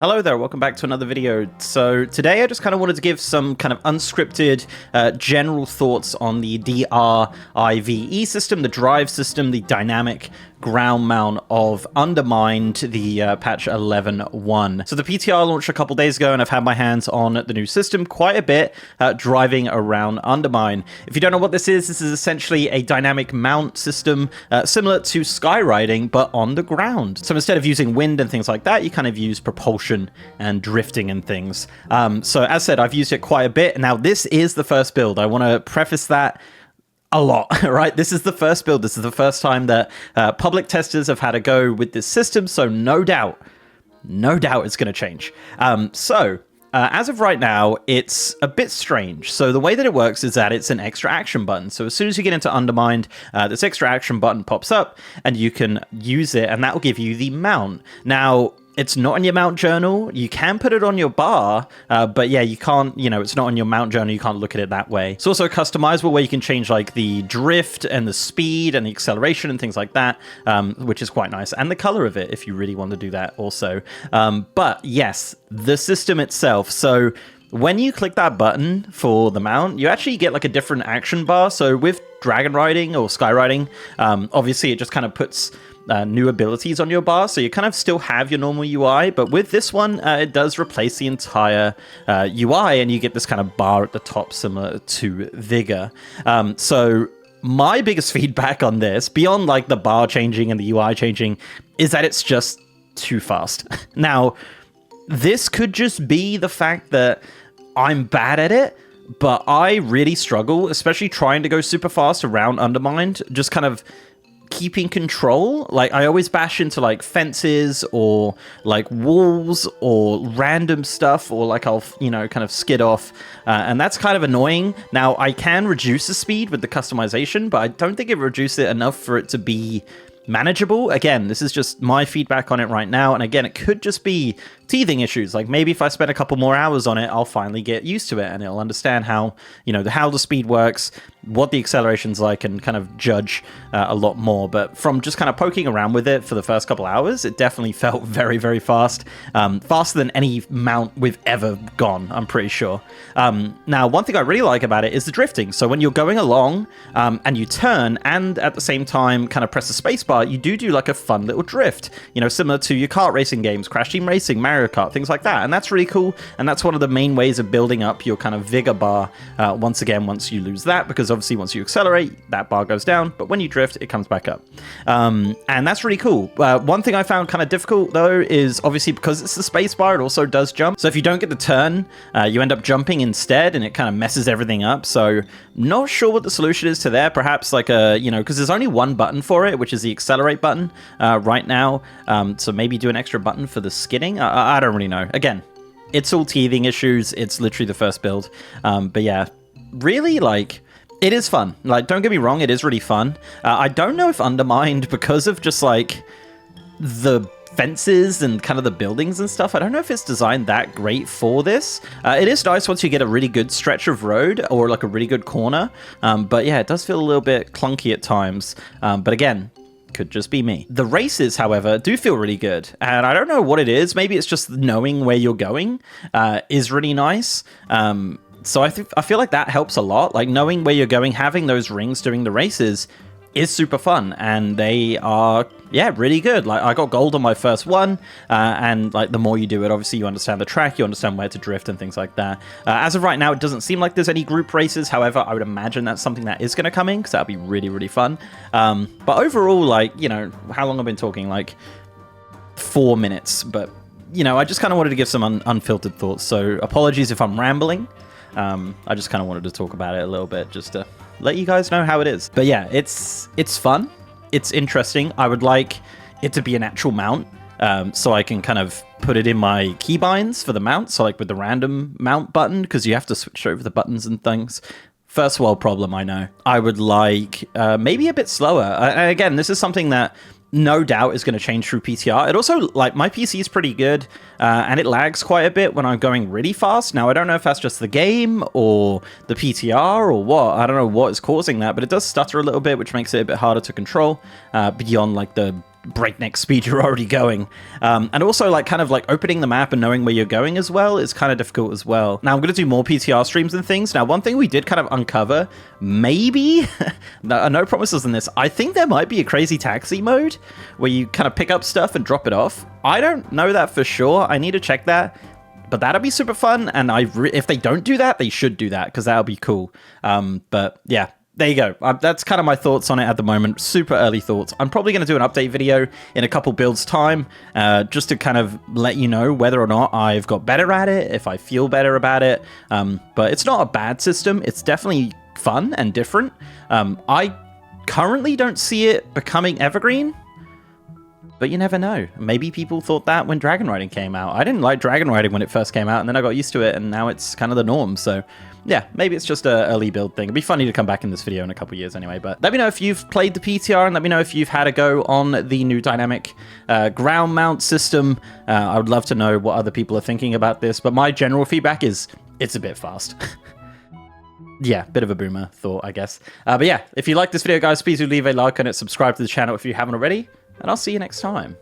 Hello there, welcome back to another video. So today I just kind of wanted to give some kind of unscripted general thoughts on the D.R.I.V.E system, the drive system, the dynamic ground mount of Undermined, the patch 11.1. So the PTR launched a couple days ago and I've had my hands on the new system quite a bit, driving around Undermine. If you don't know what this is essentially a dynamic mount system similar to skywriting but on the ground. So instead of using wind and things like that, you kind of use propulsion and drifting and things. So as said, I've used it quite a bit. Now this is the first build. I want to preface that a lot, right? This is the first build. This is the first time that public testers have had a go with this system. So no doubt it's going to change. As of right now, it's a bit strange. So the way that it works is that it's an extra action button. So as soon as you get into Undermined, this extra action button pops up and you can use it and that will give you the mount. Now, it's not in your mount journal. You can put it on your bar, but yeah, you can't, it's not on your mount journal. You can't look at it that way. It's also customizable where you can change like the drift and the speed and the acceleration and things like that, which is quite nice. And the color of it, if you really want to do that also. But yes, the system itself. So when you click that button for the mount, you actually get like a different action bar. So with dragon riding or skywriting, obviously it just kind of puts new abilities on your bar, so you kind of still have your normal UI, but with this one, it does replace the entire UI, and you get this kind of bar at the top similar to Vigor. So my biggest feedback on this, beyond like the bar changing and the UI changing, is that it's just too fast. Now, this could just be the fact that I'm bad at it, but I really struggle, especially trying to go super fast around Undermined, just kind of keeping control. Like I always bash into like fences or like walls or random stuff, or like I'll kind of skid off, and that's kind of annoying. Now I can reduce the speed with the customization, but I don't think it reduced it enough for it to be manageable. Again, this is just my feedback on it right now, and again, it could just be teething issues. Like maybe if I spend a couple more hours on it, I'll finally get used to it and it'll understand how how the speed works, what the acceleration's like, and kind of judge a lot more. But from just kind of poking around with it for the first couple hours, it definitely felt very, very fast. Faster than any mount we've ever gone, I'm pretty sure. Now, one thing I really like about it is the drifting. So when you're going along and you turn and at the same time kind of press the spacebar, you do like a fun little drift, similar to your kart racing games, Crash Team Racing, Mario Kart, things like that. And that's really cool. And that's one of the main ways of building up your kind of vigor bar once you lose that, because obviously once you accelerate, that bar goes down, but when you drift, it comes back up. And that's really cool. One thing I found kind of difficult though is obviously because it's the space bar, it also does jump. So if you don't get the turn, you end up jumping instead, and it kind of messes everything up. So not sure what the solution is to there. Perhaps like because there's only one button for it, which is the accelerate button right now. So maybe do an extra button for the skidding. I don't really know. Again, it's all teething issues. It's literally the first build. But yeah, really like, it is fun. Like, don't get me wrong, it is really fun. I don't know if Undermined, because of just like the fences and kind of the buildings and stuff, I don't know if it's designed that great for this. It is nice once you get a really good stretch of road or like a really good corner. But yeah, it does feel a little bit clunky at times. But again, could just be me. The races, however, do feel really good, and I don't know what it is. Maybe it's just knowing where you're going is really nice. So I feel like that helps a lot. Like knowing where you're going, having those rings during the races is super fun, and they are really good. Like I got gold on my first one, and like the more you do it, obviously you understand the track, you understand where to drift and things like that. As of right now, it doesn't seem like there's any group races. However, I would imagine that's something that is going to come in, because that'll be really, really fun. But overall, like, how long I've been talking, like 4 minutes, but I just kind of wanted to give some unfiltered thoughts. So apologies if I'm rambling. I just kind of wanted to talk about it a little bit, just to let you guys know how it is. But yeah, it's fun. It's interesting. I would like it to be an actual mount, so I can kind of put it in my keybinds for the mount. So like with the random mount button, because you have to switch over the buttons and things. First world problem, I know. I would like maybe a bit slower. And again, this is something that no doubt is going to change through PTR. It also, like, my PC is pretty good, and it lags quite a bit when I'm going really fast. Now, I don't know if that's just the game or the PTR or what. I don't know what is causing that, but it does stutter a little bit, which makes it a bit harder to control, beyond, like, the breakneck speed you're already going. And also like kind of like opening the map and knowing where you're going as well is kind of difficult as well. Now I'm going to do more PTR streams and things. Now one thing we did kind of uncover, maybe, no promises in this, I think there might be a crazy taxi mode where you kind of pick up stuff and drop it off. I don't know that for sure. I need to check that. But that'll be super fun, and if they don't do that, they should do that, because that'll be cool. But yeah, there you go. That's kind of my thoughts on it at the moment. Super early thoughts. I'm probably going to do an update video in a couple builds time, just to kind of let you know whether or not I've got better at it, if I feel better about it. But it's not a bad system. It's definitely fun and different. I currently don't see it becoming evergreen. But you never know. Maybe people thought that when dragon riding came out. I didn't like dragon riding when it first came out, and then I got used to it, and now it's kind of the norm. So yeah, maybe it's just a early build thing. It'd be funny to come back in this video in a couple years anyway. But let me know if you've played the PTR, and let me know if you've had a go on the new dynamic ground mount system. I would love to know what other people are thinking about this. But my general feedback is it's a bit fast. Yeah, bit of a boomer thought, I guess. But yeah, if you like this video, guys, please do leave a like on it, subscribe to the channel if you haven't already, and I'll see you next time.